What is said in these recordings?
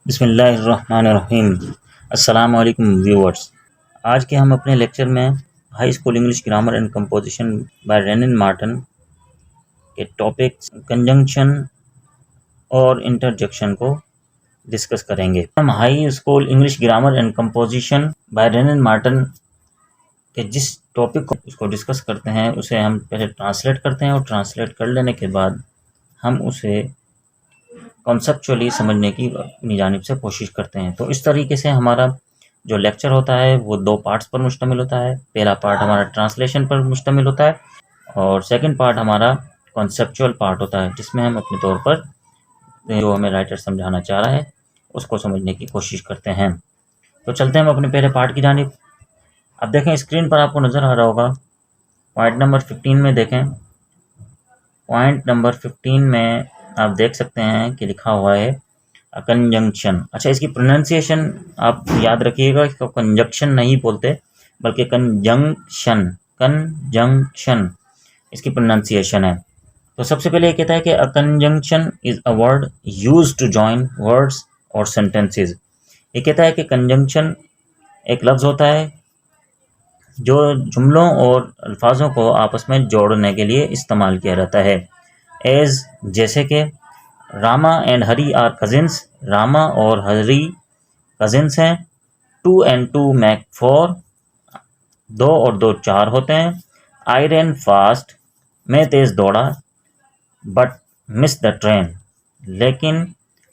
बिस्मिल्लाहिर्रहमानिर्रहीम। अस्सलाम वालेकुम व्यूअर्स। आज के हम अपने लेक्चर में high school English grammar and composition by Wren Martin के टॉपिक्स कंजंक्शन और इंटरजेक्शन को डिस्कस करेंगे। हम high school English grammar and composition by Wren Martin के जिस टॉपिक को उसको डिस्कस करते हैं उसे हम पहले ट्रांसलेट करते हैं और ट्रांसलेट कर लेने के बाद हम उसे कॉन्सेप्चुअली समझने की अपनी जानिब से कोशिश करते हैं। तो इस तरीके से हमारा जो लेक्चर होता है वो 2 पार्ट्स पर मुश्तमिल होता है। पहला पार्ट हमारा ट्रांसलेशन पर मुश्तमिल होता है और सेकंड पार्ट हमारा कॉन्सेप्चुअल पार्ट होता है, जिसमें हम अपने तौर पर जो हमें राइटर समझाना चाह रहा है उसको समझने की कोशिश करते हैं। तो चलते हैं हम अपने पहले पार्ट की जानिब। अब देखें स्क्रीन पर आपको नज़र आ रहा होगा, पॉइंट नंबर 15 में देखें। पॉइंट नंबर 15 में आप देख सकते हैं कि लिखा हुआ है कंजंक्शन। अच्छा, इसकी प्रोनाउंसिएशन आप याद रखिएगा, इसको कंजंक्शन नहीं बोलते बल्कि कंजंक्शन कंजंक्शन इसकी प्रोनाउंसिएशन है। तो सबसे पहले ये कहता है कि a conjunction is a word used to join words और सेंटेंसेस। ये कहता है कि कंजंक्शन एक लफ्ज़ होता है जो जुमलों और अल्फाजों को आपस में जोड़ने के लिए इस्तेमाल किया जाता है। एज जैसे कि Rama and Hari are cousins, Rama और हरी कजिन्स हैं। 2 and 2 मेक 4, 2 और 2 4 होते हैं। आई रैन फास्ट, मैं तेज़ दौड़ा। बट मिस द ट्रेन, लेकिन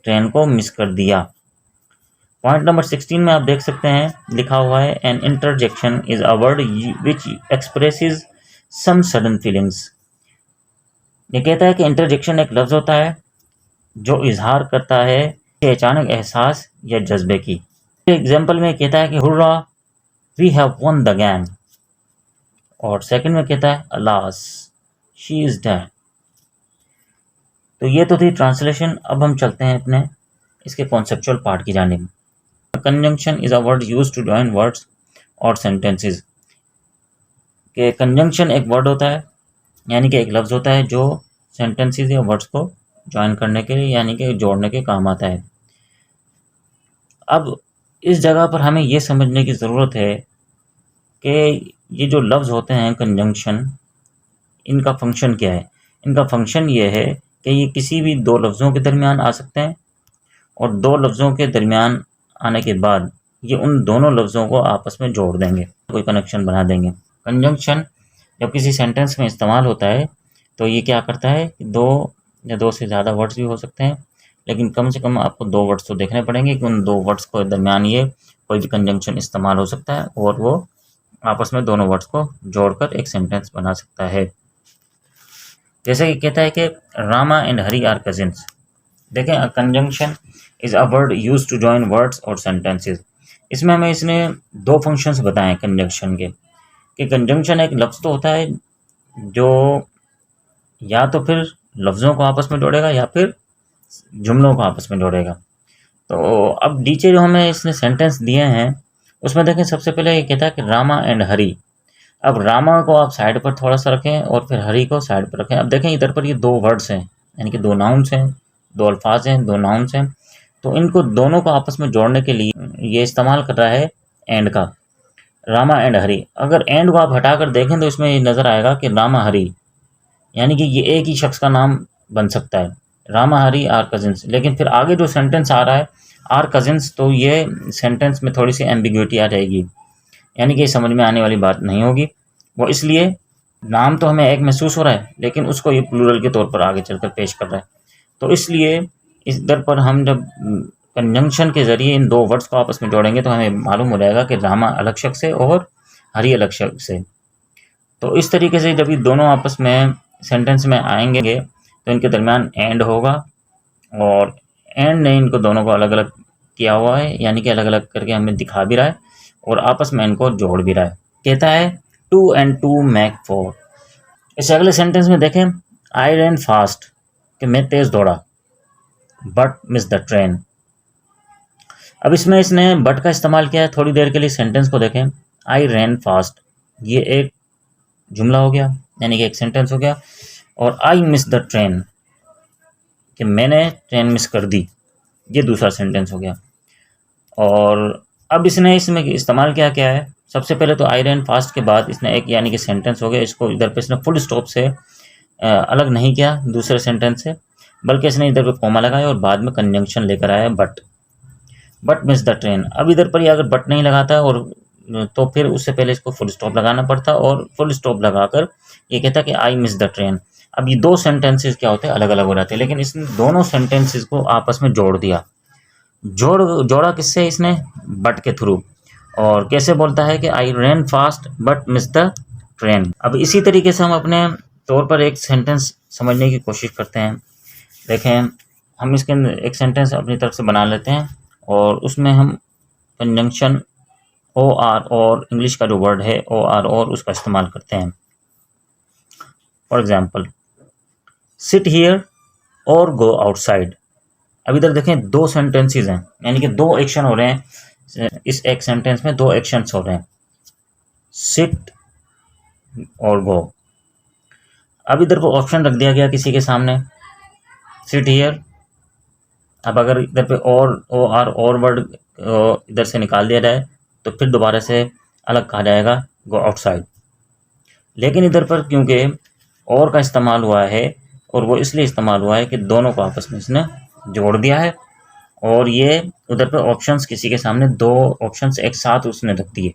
ट्रेन को मिस कर दिया। पॉइंट नंबर 16 में आप देख सकते हैं लिखा हुआ है an interjection is a word which expresses some sudden feelings. ये कहता है कि इंटरजेक्शन एक लफ्ज़ होता है जो इजहार करता है अचानक एहसास या जज्बे की। एग्जाम्पल में कहता है कि hurrah we have won the game, और सेकंड में कहता है अलास शी इज़ डेड। तो ये तो थी ट्रांसलेशन। अब हम चलते हैं अपने इसके कॉन्सेप्चुअल पार्ट की जानिब। Conjunction is a word used to join words और सेंटेंसेस। के कंजंक्शन एक वर्ड होता है, यानी कि एक लफ्ज़ होता है जो सेंटेंसेस या वर्ड्स को ज्वाइन करने के लिए यानी कि जोड़ने के काम आता है। अब इस जगह पर हमें ये समझने की ज़रूरत है कि ये जो लफ्ज़ होते हैं कंजंक्शन, इनका फंक्शन क्या है। इनका फंक्शन ये है कि ये किसी भी 2 लफ्ज़ों के दरमियान आ सकते हैं और 2 लफ्ज़ों के दरमियान आने के बाद ये उन दोनों लफ्ज़ों को आपस में जोड़ देंगे, कोई कनेक्शन बना देंगे। कंजंक्शन जब किसी सेंटेंस में इस्तेमाल होता है तो ये क्या करता है कि 2 या 2 से ज़्यादा वर्ड्स भी हो सकते हैं, लेकिन कम से कम आपको 2 वर्ड्स तो देखने पड़ेंगे कि उन 2 वर्ड्स के दरमियान ये कोई भी कंजंक्शन इस्तेमाल हो सकता है और वो आपस में दोनों वर्ड्स को जोड़कर एक सेंटेंस बना सकता है। जैसे कि कहता है कि Rama and Hari are cousins. देखें, a conjunction is a word used to join words और सेंटेंसेस। इसमें हमें इसने 2 फंक्शंस बताए कंजंक्शन के, कि कंजंक्शन एक लफ्ज़ तो होता है जो या तो फिर लफ्ज़ों को आपस में जोड़ेगा या फिर जुमलों को आपस में जोड़ेगा। तो अब नीचे जो हमें इसने सेंटेंस दिए हैं उसमें देखें, सबसे पहले ये कहता है कि रामा एंड हरी। अब रामा को आप साइड पर थोड़ा सा रखें और फिर हरी को साइड पर रखें। अब देखें इधर पर ये 2 वर्ड्स हैं, यानी कि 2 नाउन्स हैं, 2 अल्फाज हैं, 2 नाउन्स हैं। तो इनको दोनों को आपस में जोड़ने के लिए ये इस्तेमाल कर रहा है एंड का, रामा एंड हरी। अगर एंड को आप हटाकर देखें तो इसमें ये नज़र आएगा कि रामा हरी, यानी कि ये एक ही शख्स का नाम बन सकता है, रामा हरी आर कजिन्स। लेकिन फिर आगे जो सेंटेंस आ रहा है आर कजिन्स, तो ये सेंटेंस में थोड़ी सी एम्बिग्विटी आ जाएगी, यानी कि समझ में आने वाली बात नहीं होगी। वो इसलिए नाम तो हमें एक महसूस हो रहा है लेकिन उसको ये प्लूरल के तौर पर आगे चलकर पेश कर रहा है। तो इसलिए इस दर पर हम जब कंजंक्शन के ज़रिए इन 2 वर्ड्स को आपस में जोड़ेंगे तो हमें मालूम हो जाएगा कि रामा अलग शख्स है और हरी अलग शख्स है। तो इस तरीके से जब ये दोनों आपस में सेंटेंस में आएंगे तो इनके दरमियान एंड होगा, और एंड ने इनको दोनों को अलग अलग किया हुआ है, यानी कि अलग अलग करके हमें दिखा भी रहा है और आपस में इनको जोड़ भी रहा है। कहता है 2 and 2 मेक 4। इस अगले सेंटेंस में देखें, आई रैन फास्ट, कि मैं तेज़ दौड़ा। But miss the train. अब इसमें इसने बट का इस्तेमाल किया है थोड़ी देर के लिए। सेंटेंस को देखें, आई रैन फास्ट, ये एक जुमला हो गया, यानी कि एक सेंटेंस हो गया। और आई मिस द ट्रेन, कि मैंने ट्रेन मिस कर दी। ये दूसरा सेंटेंस हो गया। और अब इसने इसमें इस्तेमाल क्या क्या है, सबसे पहले तो आई रैन फास्ट के बाद इसने एक यानी कि सेंटेंस हो गया, इसको इधर पे इसने फुल स्टॉप से अलग नहीं किया दूसरे सेंटेंस से, बल्कि इसने इधर पे कॉमा लगाया और बाद में कंजंक्शन लेकर आया बट मिस द ट्रेन। अब इधर पर ये अगर बट नहीं लगाता और तो फिर उससे पहले इसको फुल स्टॉप लगाना पड़ता और फुल स्टॉप लगाकर ये कहता कि आई मिस द ट्रेन। अब ये दो सेंटेंसेस क्या होते हैं, अलग अलग हो जाते हैं, लेकिन इसने दोनों सेंटेंसेस को आपस में जोड़ दिया। जोड़ा किससे इसने, बट के थ्रू। और कैसे बोलता है कि I ran fast but miss the train. अब इसी तरीके से हम अपने तौर पर एक सेंटेंस समझने की कोशिश करते हैं। देखें, हम इसके अंदर एक सेंटेंस अपनी तरफ से बना लेते हैं और उसमें हम कंजंक्शन ओ आर और इंग्लिश का जो वर्ड है ओ आर और उसका इस्तेमाल करते हैं। फॉर एग्जाम्पल, सिट हियर और गो आउटसाइड। अब इधर देखें, दो सेंटेंसेस हैं, यानी कि दो एक्शन हो रहे हैं। इस एक सेंटेंस में दो एक्शंस हो रहे हैं, सिट और गो। अब इधर को ऑप्शन रख दिया गया किसी के सामने, सिट हियर। अब अगर इधर पे और ओ आर और वर्ड इधर से निकाल दिया जाए तो फिर दोबारा से अलग कहा जाएगा गो आउटसाइड। लेकिन इधर पर क्योंकि और का इस्तेमाल हुआ है, और वो इसलिए इस्तेमाल हुआ है कि दोनों को आपस में इसने जोड़ दिया है। और ये उधर पर ऑप्शंस किसी के सामने दो ऑप्शंस एक साथ उसने रख दिए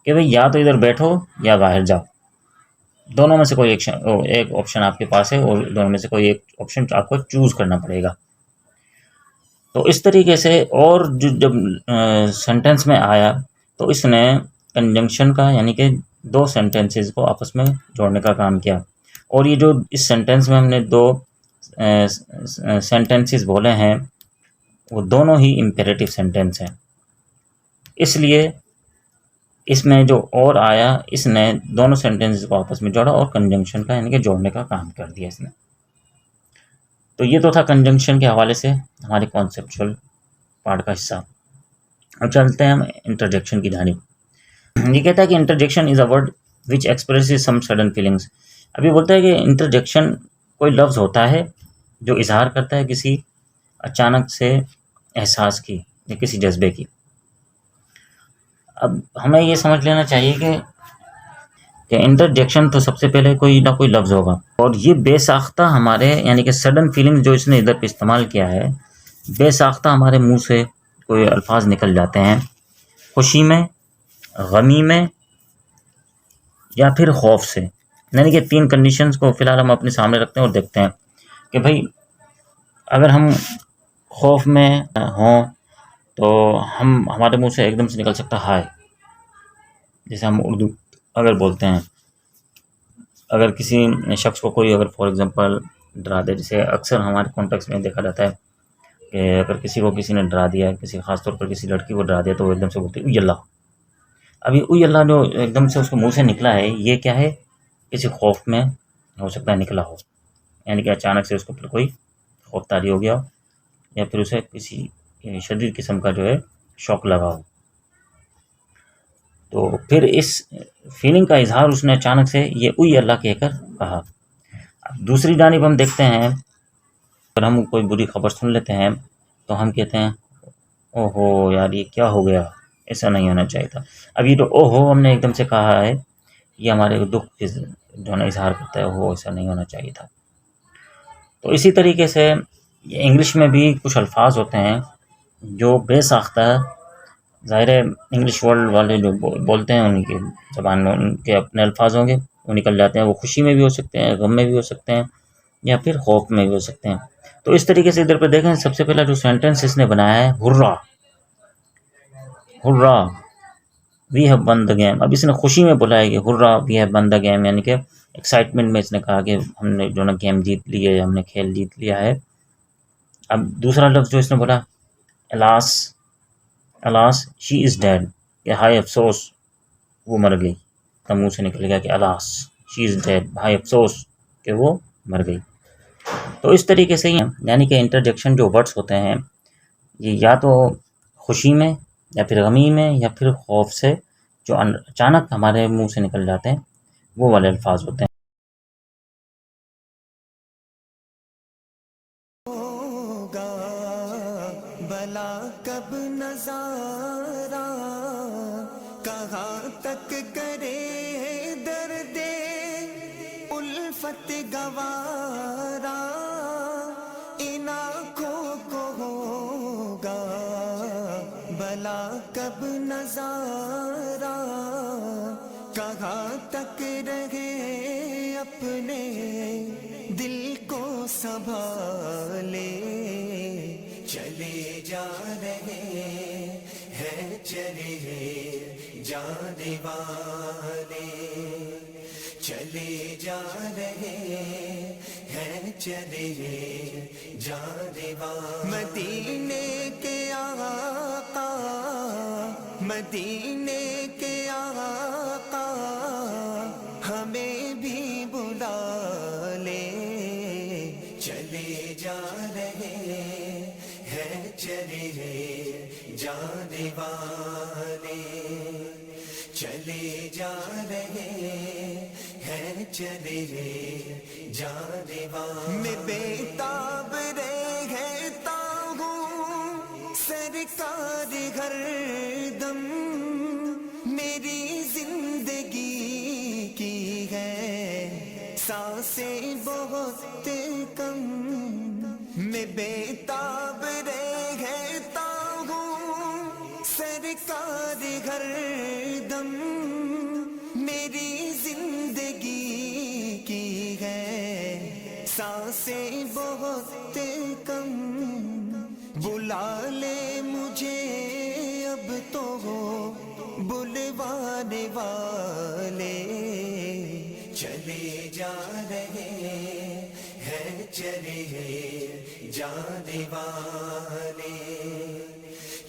कि भाई या तो इधर बैठो या बाहर जाओ, दोनों में से कोई एक ऑप्शन आपके पास है और दोनों में से कोई एक ऑप्शन आपको चूज करना पड़ेगा। तो इस तरीके से, और जो जब सेंटेंस में आया तो इसने कंजंक्शन का यानी कि दो सेंटेंसेस को आपस में जोड़ने का काम किया। और ये जो इस सेंटेंस में हमने दो सेंटेंसेस बोले हैं वो दोनों ही इम्पेरेटिव सेंटेंस हैं, इसलिए इसमें जो और आया इसने दोनों सेंटेंसेस को आपस में जोड़ा और कंजंक्शन का यानी कि जोड़ने का काम कर दिया इसने। तो ये तो था कंजंक्शन के हवाले से हमारे कॉन्सेप्चुअल पार्ट का हिस्सा। अब चलते हैं हम इंटरजेक्शन की जानिब। ये कहता है कि interjection is a word which expresses some sudden feelings. अभी बोलता है कि इंटरजेक्शन कोई लफ्ज़ होता है जो इजहार करता है किसी अचानक से एहसास की या किसी जज्बे की। अब हमें ये समझ लेना चाहिए कि इंटरजेक्शन तो सबसे पहले कोई ना कोई लफ्ज़ होगा, और ये बेसाख्ता हमारे यानी कि सडन फीलिंग जो इसने इधर पे इस्तेमाल किया है, बेसाख्ता हमारे मुंह से कोई अल्फाज निकल जाते हैं, खुशी में, गमी में या फिर खौफ से। यानी कि तीन कंडीशंस को फ़िलहाल हम अपने सामने रखते हैं और देखते हैं कि भाई अगर हम खौफ में हों तो हम हमारे मुंह से एकदम से निकल सकता है हाय, जैसे हम उर्दू अगर बोलते हैं। अगर किसी शख्स को कोई अगर फॉर एग्जांपल डरा दे, जैसे अक्सर हमारे कॉन्टेक्स्ट में देखा जाता है कि अगर किसी को किसी ने डरा दिया, किसी ख़ास तौर पर किसी लड़की को डरा दिया, तो वो एकदम से बोलती है उय अल्लाह। अब ये उय अल्लाह जो एकदम से उसके मुंह से निकला है, ये क्या है, किसी खौफ में हो सकता है निकला हो, यानी कि अचानक से उसके ऊपर कोई खौफ तारी हो गया हो या फिर उसे किसी शदीद किस्म का जो है शौक लगा हो। तो फिर इस फीलिंग का इजहार उसने अचानक से ये उई अल्लाह कहकर कहा। अब दूसरी जानिब हम देखते हैं, अगर हम कोई बुरी खबर सुन लेते हैं तो हम कहते हैं ओहो यार ये क्या हो गया, ऐसा नहीं होना चाहिए था। अब ये जो ओहो हमने एकदम से कहा है, ये हमारे दुख की जो है ना इजहार करता है, ओहो ऐसा नहीं होना चाहिए था। तो इसी तरीके से ये इंग्लिश में भी कुछ अल्फाज होते हैं जो बेसाख्ता, ज़ाहिर है इंग्लिश वर्ल्ड वाले जो बोलते हैं उनकी ज़बान में उनके अपने अल्फाज होंगे, वो निकल जाते हैं। वो खुशी में भी हो सकते हैं, गम में भी हो सकते हैं या फिर खौफ में भी हो सकते हैं। तो इस तरीके से इधर पे देखें, सबसे पहला जो सेंटेंस इसने बनाया है hurrah, hurrah we have won the game. अब इसने खुशी में बोला है कि hurrah we have won the game, यानी कि एक्साइटमेंट में इसने कहा कि हमने जो ना गेम जीत ली है, हमने खेल जीत लिया है। अब दूसरा लफ्ज़ जो इसने बोला alas, alas she is dead, कि हाय अफसोस वो मर गई। तो मुँह से निकल गया कि अलास शी इज़ डेड, हाय अफसोस कि वो मर गई। तो इस तरीके से यानी कि इंटरजेक्शन जो वर्ड्स होते हैं ये या तो खुशी में या फिर गमी में या फिर खौफ से जो अचानक हमारे मुंह से निकल जाते हैं वो वाले अल्फाज होते हैं। कब नजारा, कहाँ तक करे दर्दे उल्फत गवारा, इन आँखों को होगा भला कब नजारा, कहाँ तक रहे अपने दिल को संभाले। चले जा रहे हैं चले जाने वाले, चले जा रहे हैं चले जाने वाले। मदीने के आका, मदीने के आका हमें भी बुला ले। चले जा रहे हैं चले जाने वाले, चले जा रहे हैं चले जाने वाले। मैं बेताब रहता हूँ सरकार हर दम, मेरी जिंदगी की है सांसें बहुत कम। मैं बेताब रहता हूँ सरकार हर दम, मेरी जिंदगी की है सांसें बहुत कम। बुला ले मुझे अब तो हो बुलवाने वाले। चले जा रहे हैं चले जाने वाले,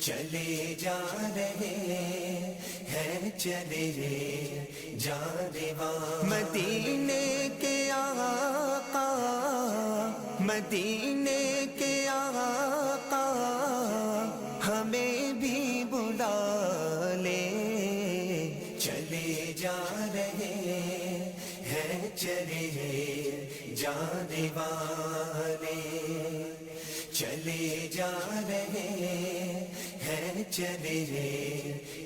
चले जा रहे हैं चले जाने वाले। मदीने के आका, मदीने के आका हमें भी बुला ले। चले जा रहे हैं चले जाने वाले, चले जा रहे हैं चले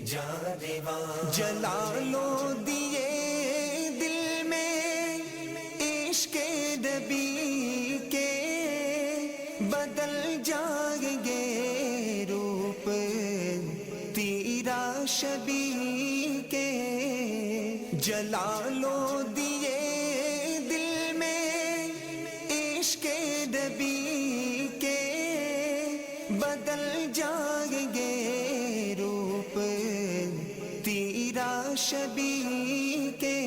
जाने वाले। जला लो दिए दिल में इश्क़ नबी के, बदल जाएंगे रूप तीरा शबी के। जला लो दिए दिल में इश्क़ नबी के, बदल जाएंगे रूप तीरा शबी के।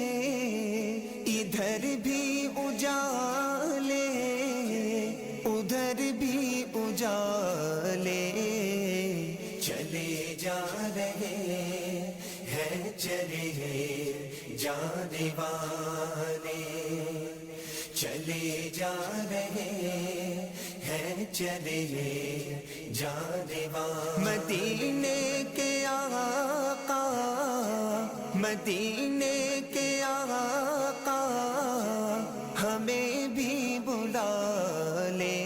इधर भी उजाले उधर भी उजाले, चले जा रहे हैं चले जाने वाले, चले जा रहे हैं चले जाने वाले। मदीने के आका, मदीने के आका हमें भी बुला ले।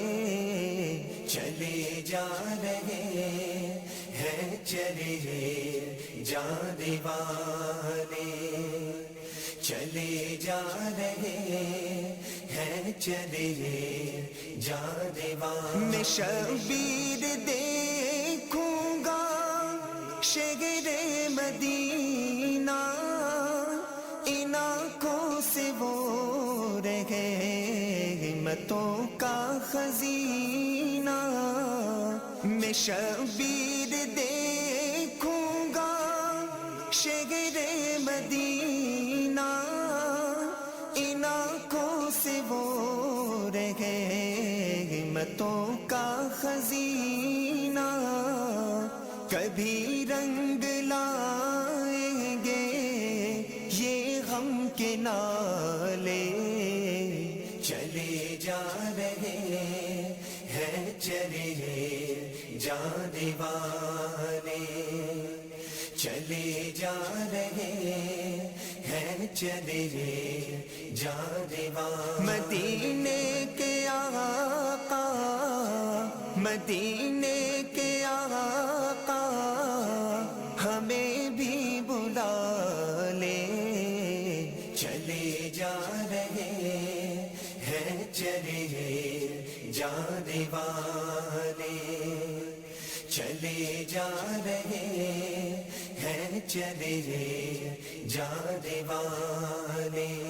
चले जा रहे हैं चले जाने वाले, चले जा रहे हैं चले जाने वाले। मैं शबीर देखूंगा शहरे मदीना, इन आँखों से वो रहे हिम्मतों का खजीना। मैं शबीर देखूंगा शहरे मदीना, इन आँखों से वो रहे हिम्मतों का खजीना। कभी रंग लाएंगे ये गम के नाले, चले जा रहे हैं चले जाने वाले, चले जा रहे हैं चले जाने वाले। मदीने के आका, मदीने के आका चले जा रहे हैं चले जाने वाले, चले जा रहे हैं चले जाने वाले।